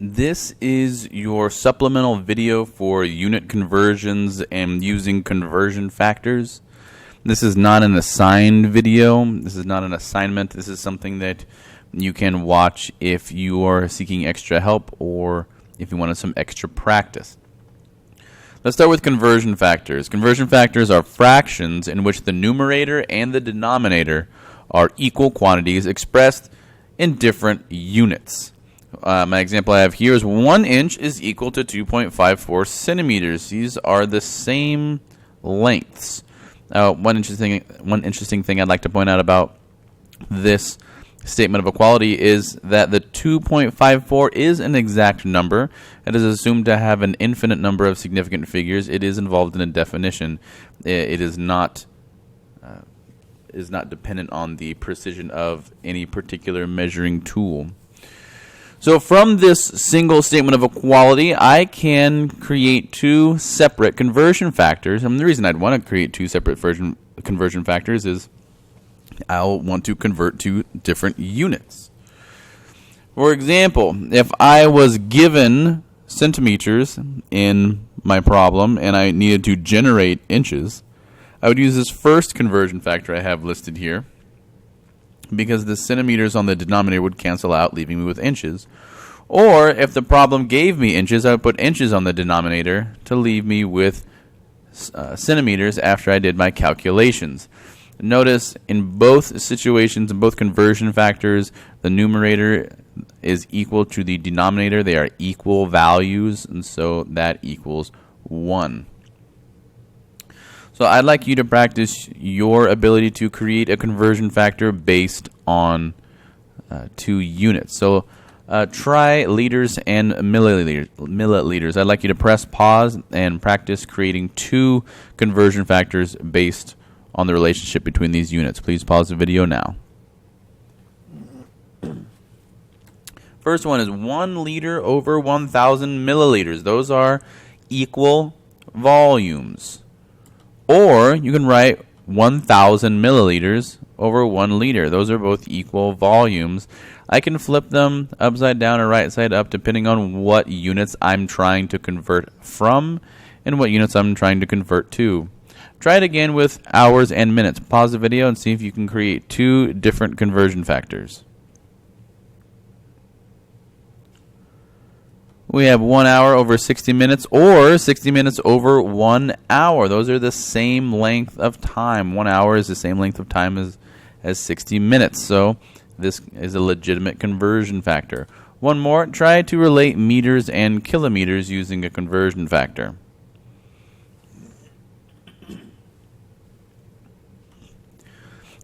This is your supplemental video for unit conversions and using conversion factors. This is not an assigned video. This is not an assignment. This is something that you can watch if you are seeking extra help or if you wanted some extra practice. Let's start with conversion factors. Conversion factors are fractions in which the numerator and the denominator are equal quantities expressed in different units. My example I have here is 1 inch is equal to 2.54 centimeters. These are the same lengths. One interesting thing I'd like to point out about this statement of equality is that the 2.54 is an exact number. It is assumed to have an infinite number of significant figures. It is involved in a definition. It is not dependent on the precision of any particular measuring tool. So from this single statement of equality, I can create two separate conversion factors. And the reason I'd want to create two separate conversion factors is I'll want to convert to different units. For example, if I was given centimeters in my problem and I needed to generate inches, I would use this first conversion factor I have listed here, because the centimeters on the denominator would cancel out, leaving me with inches. Or if the problem gave me inches, I would put inches on the denominator to leave me with centimeters after I did my calculations. Notice in both situations, in both conversion factors, the numerator is equal to the denominator. They are equal values, and so that equals 1. So I'd like you to practice your ability to create a conversion factor based on 2 units. So try liters and milliliters. I'd like you to press pause and practice creating 2 conversion factors based on the relationship between these units. Please pause the video now. First one is 1 liter over 1,000 milliliters. Those are equal volumes. Or you can write 1,000 milliliters over 1 liter. Those are both equal volumes. I can flip them upside down or right side up depending on what units I'm trying to convert from and what units I'm trying to convert to. Try it again with hours and minutes. Pause the video and see if you can create 2 different conversion factors. We have 1 hour over 60 minutes or 60 minutes over 1 hour. Those are the same length of time. 1 hour is the same length of time as 60 minutes. So this is a legitimate conversion factor. One more, try to relate meters and kilometers using a conversion factor.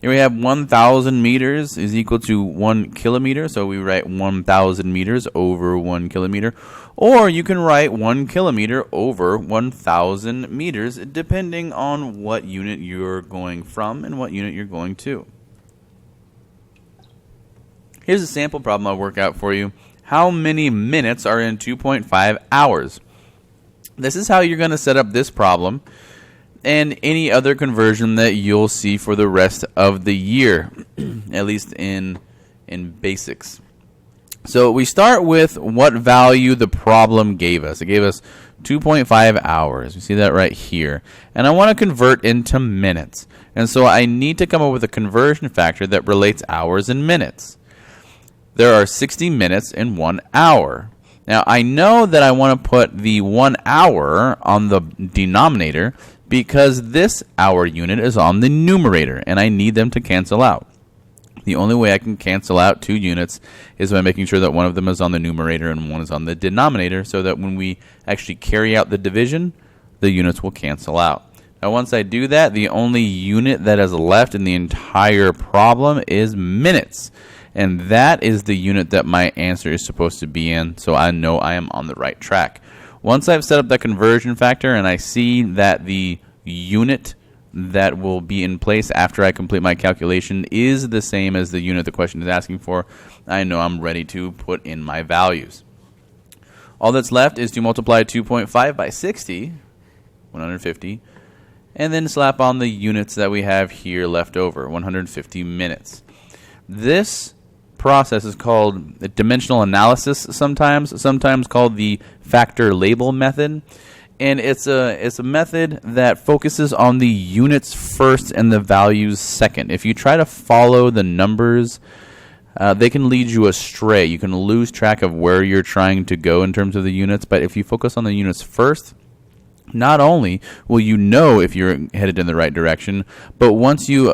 Here we have 1,000 meters is equal to 1 kilometer, so we write 1,000 meters over 1 kilometer. Or you can write 1 kilometer over 1,000 meters, depending on what unit you're going from and what unit you're going to. Here's a sample problem I'll work out for you. How many minutes are in 2.5 hours? This is how you're going to set up this problem and any other conversion that you'll see for the rest of the year, at least in basics. So we start with what value the problem gave us. It gave us 2.5 hours. We see that right here. And I want to convert into minutes. And so I need to come up with a conversion factor that relates hours and minutes. There are 60 minutes in 1 hour. Now I know that I want to put the 1 hour on the denominator because this hour unit is on the numerator and I need them to cancel out. The only way I can cancel out 2 units is by making sure that one of them is on the numerator and one is on the denominator, so that when we actually carry out the division, the units will cancel out. Now once I do that, the only unit that is left in the entire problem is minutes. And that is the unit that my answer is supposed to be in, so I know I am on the right track. Once I've set up that conversion factor and I see that the unit that will be in place after I complete my calculation is the same as the unit the question is asking for, I know I'm ready to put in my values. All that's left is to multiply 2.5 by 60, 150, and then slap on the units that we have here left over, 150 minutes. This process is called dimensional analysis sometimes called the factor label method. And it's a method that focuses on the units first and the values second. If you try to follow the numbers, they can lead you astray. You can lose track of where you're trying to go in terms of the units. But if you focus on the units first, not only will you know if you're headed in the right direction, but once you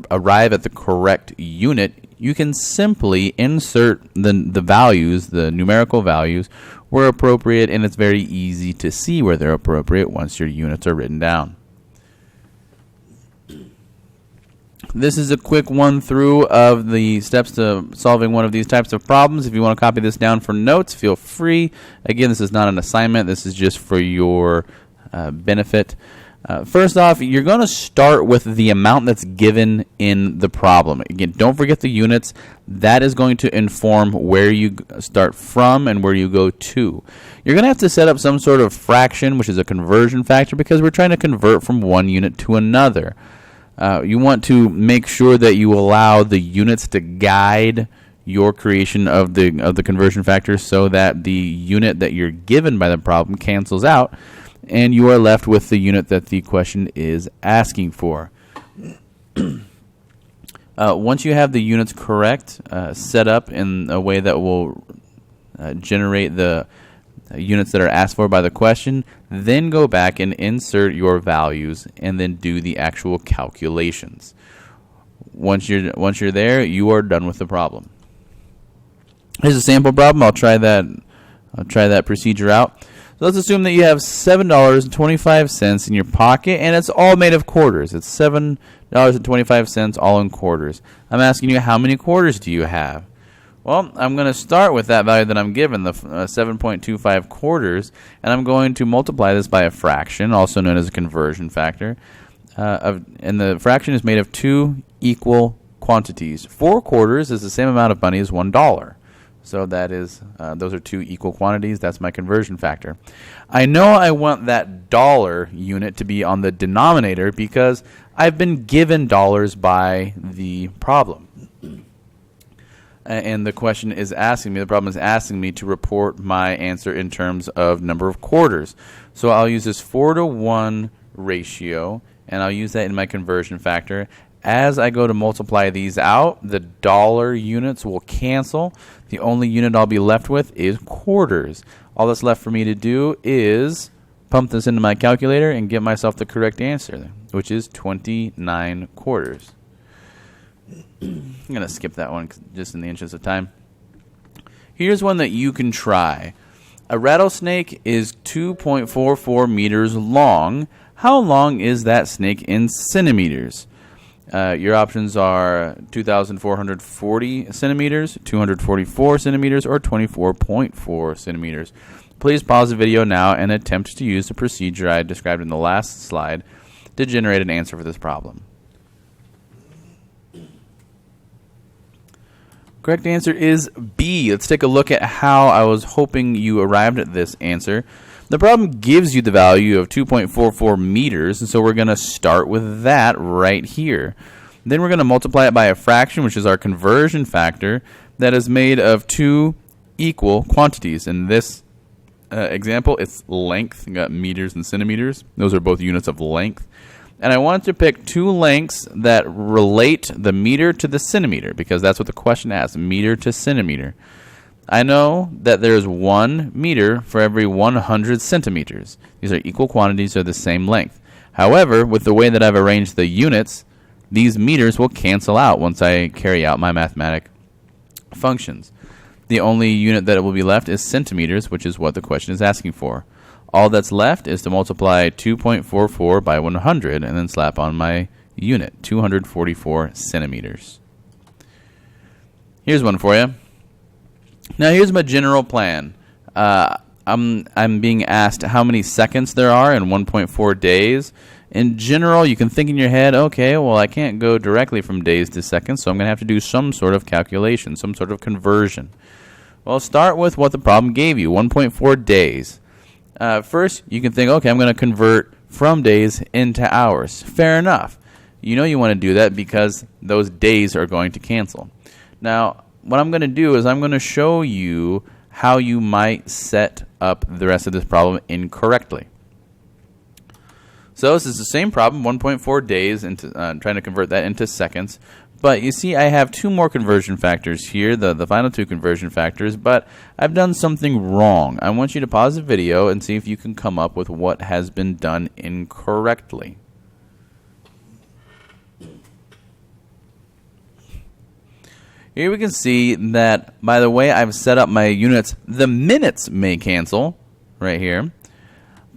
arrive at the correct unit, you can simply insert the values, the numerical values, where appropriate, and it's very easy to see where they're appropriate once your units are written down. This is a quick one through of the steps to solving one of these types of problems. If you want to copy this down for notes, feel free. Again, this is not an assignment. This is just for your benefit. First off, you're going to start with the amount that's given in the problem. Again, don't forget the units. That is going to inform where you start from and where you go to. You're going to have to set up some sort of fraction, which is a conversion factor, because we're trying to convert from one unit to another. You want to make sure that you allow the units to guide your creation of the conversion factor so that the unit that you're given by the problem cancels out, and you are left with the unit that the question is asking for. Once you have the units correct, set up in a way that will generate the units that are asked for by the question, then go back and insert your values and then do the actual calculations. Once you're there, you are done with the problem. Here's a sample problem. I'll try that procedure out. So let's assume that you have $7.25 in your pocket, and it's all made of quarters. It's $7.25 all in quarters. I'm asking you, how many quarters do you have? Well, I'm going to start with that value that I'm given, the 7.25 quarters, and I'm going to multiply this by a fraction, also known as a conversion factor. And the fraction is made of two equal quantities. 4 quarters is the same amount of money as $1. So that is, those are two equal quantities. That's my conversion factor. I know I want that dollar unit to be on the denominator because I've been given dollars by the problem. And the question is asking me, the problem is asking me to report my answer in terms of number of quarters. So I'll use this 4-to-1 ratio, and I'll use that in my conversion factor. As I go to multiply these out, the dollar units will cancel. The only unit I'll be left with is quarters. All that's left for me to do is pump this into my calculator and get myself the correct answer, which is 29 quarters. I'm going to skip that one just in the interest of time. Here's one that you can try. A rattlesnake is 2.44 meters long. How long is that snake in centimeters? Your options are 2,440 centimeters, 244 centimeters, or 24.4 centimeters. Please pause the video now and attempt to use the procedure I described in the last slide to generate an answer for this problem. Correct answer is B. Let's take a look at how I was hoping you arrived at this answer. The problem gives you the value of 2.44 meters, and so we're going to start with that right here. Then we're going to multiply it by a fraction, which is our conversion factor, that is made of two equal quantities. In this example, it's length. You got meters and centimeters. Those are both units of length. And I want to pick two lengths that relate the meter to the centimeter, because that's what the question asks, meter to centimeter. I know that there's 1 meter for every 100 centimeters. These are equal quantities of the same length. However, with the way that I've arranged the units, these meters will cancel out once I carry out my mathematic functions. The only unit that will be left is centimeters, which is what the question is asking for. All that's left is to multiply 2.44 by 100 and then slap on my unit, 244 centimeters. Here's one for you. Now here's my general plan. I'm being asked how many seconds there are in 1.4 days. In general, you can think in your head, okay, well, I can't go directly from days to seconds, so I'm going to have to do some sort of calculation, some sort of conversion. Well, start with what the problem gave you, 1.4 days. First, you can think, okay, I'm going to convert from days into hours. Fair enough. You know you want to do that because those days are going to cancel. Now, what I'm going to do is I'm going to show you how you might set up the rest of this problem incorrectly. So this is the same problem, 1.4 days, into trying to convert that into seconds. But you see, I have two more conversion factors here, the final two conversion factors, but I've done something wrong. I want you to pause the video and see if you can come up with what has been done incorrectly. Here we can see that by the way I've set up my units, the minutes may cancel right here,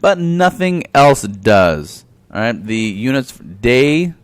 but nothing else does. All right, the units day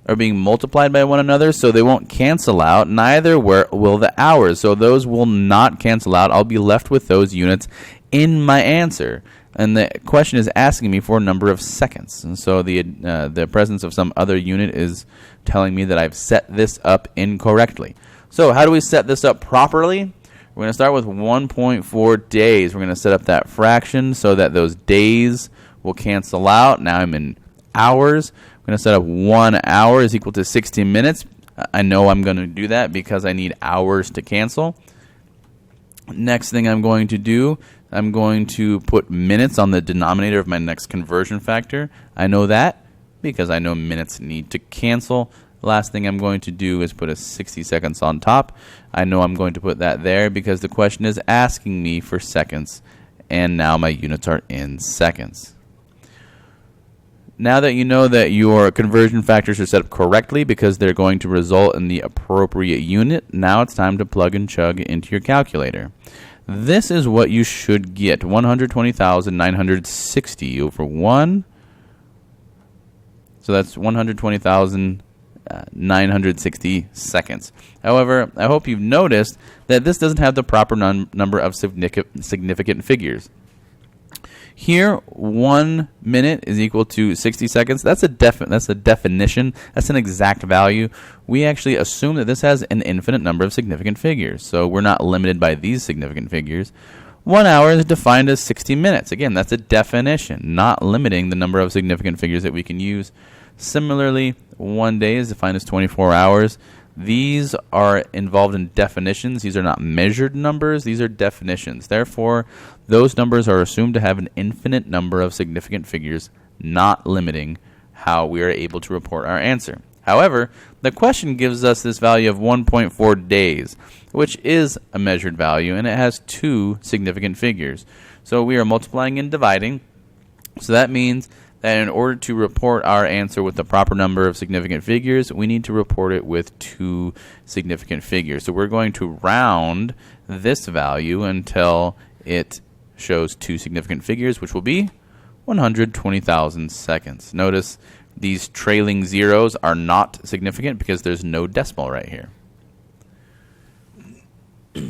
are being multiplied by one another, so they won't cancel out. Neither will the hours, so those will not cancel out. I'll be left with those units in my answer. And the question is asking me for a number of seconds. And so the presence of some other unit is telling me that I've set this up incorrectly. So how do we set this up properly? We're going to start with 1.4 days. We're going to set up that fraction so that those days will cancel out. Now I'm in hours. I'm going to set up 1 hour is equal to 60 minutes. I know I'm going to do that because I need hours to cancel. Next thing I'm going to do, I'm going to put minutes on the denominator of my next conversion factor. I know that because I know minutes need to cancel. Last thing I'm going to do is put a 60 seconds on top. I know I'm going to put that there because the question is asking me for seconds, and now my units are in seconds. Now that you know that your conversion factors are set up correctly because they're going to result in the appropriate unit, now it's time to plug and chug into your calculator. This is what you should get, 120,960 over 1. So that's 120,960 seconds. However, I hope you've noticed that this doesn't have the proper number of significant figures. Here, 1 minute is equal to 60 seconds. That's a definition. That's an exact value. We actually assume that this has an infinite number of significant figures, so we're not limited by these significant figures. 1 hour is defined as 60 minutes. Again, that's a definition, not limiting the number of significant figures that we can use. Similarly, 1 day is defined as 24 hours. These are involved in definitions. These are not measured numbers. These are definitions. Therefore, those numbers are assumed to have an infinite number of significant figures, not limiting how we are able to report our answer. However, the question gives us this value of 1.4 days, which is a measured value, and it has two significant figures. So we are multiplying and dividing. So that means that in order to report our answer with the proper number of significant figures, we need to report it with two significant figures. So we're going to round this value until it shows two significant figures, which will be 120,000 seconds. Notice these trailing zeros are not significant because there's no decimal right here. All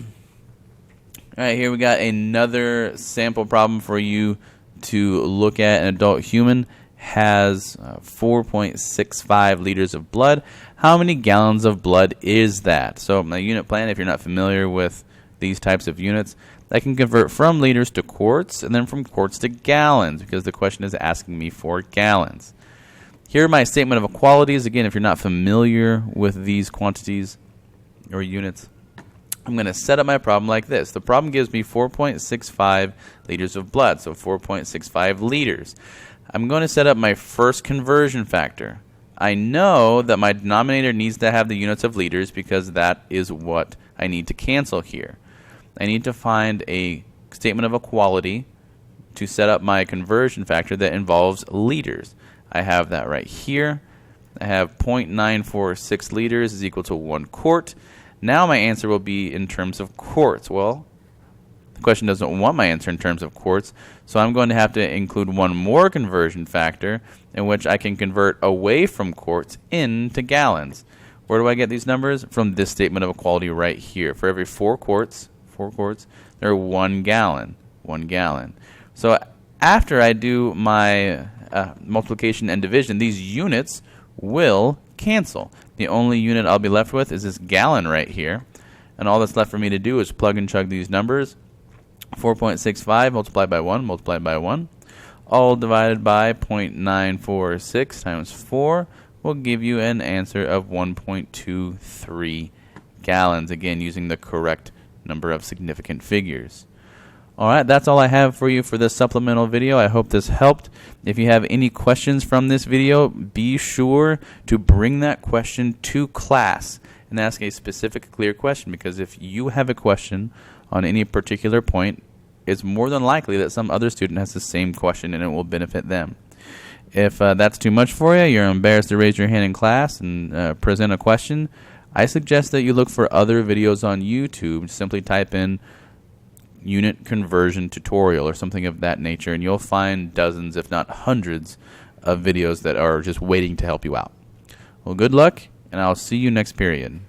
right, here we got another sample problem for you to look at. An adult human has 4.65 liters of blood. How many gallons of blood is that? So my unit plan, if you're not familiar with these types of units, I can convert from liters to quarts and then from quarts to gallons because the question is asking me for gallons. Here are my statement of equalities. Again, if you're not familiar with these quantities or units, I'm going to set up my problem like this. The problem gives me 4.65 liters of blood, so 4.65 liters. I'm going to set up my first conversion factor. I know that my denominator needs to have the units of liters because that is what I need to cancel here. I need to find a statement of equality to set up my conversion factor that involves liters. I have that right here. I have 0.946 liters is equal to 1 quart. Now my answer will be in terms of quarts. Well, the question doesn't want my answer in terms of quarts, so I'm going to have to include one more conversion factor in which I can convert away from quarts into gallons. Where do I get these numbers? From this statement of equality right here. For every 4 quarts, there are 1 gallon. 1 gallon. So after I do my multiplication and division, these units will cancel. The only unit I'll be left with is this gallon right here. And all that's left for me to do is plug and chug these numbers. 4.65 multiplied by 1 multiplied by 1. All divided by 0.946 times 4 will give you an answer of 1.23 gallons, again using the correct number of significant figures. Alright, that's all I have for you for this supplemental video. I hope this helped. If you have any questions from this video, be sure to bring that question to class and ask a specific, clear question, because if you have a question on any particular point, it's more than likely that some other student has the same question and it will benefit them. If that's too much for you, you're embarrassed to raise your hand in class and present a question, I suggest that you look for other videos on YouTube. Simply type in unit conversion tutorial or something of that nature, and you'll find dozens, if not hundreds, of videos that are just waiting to help you out. Well, good luck, and I'll see you next period.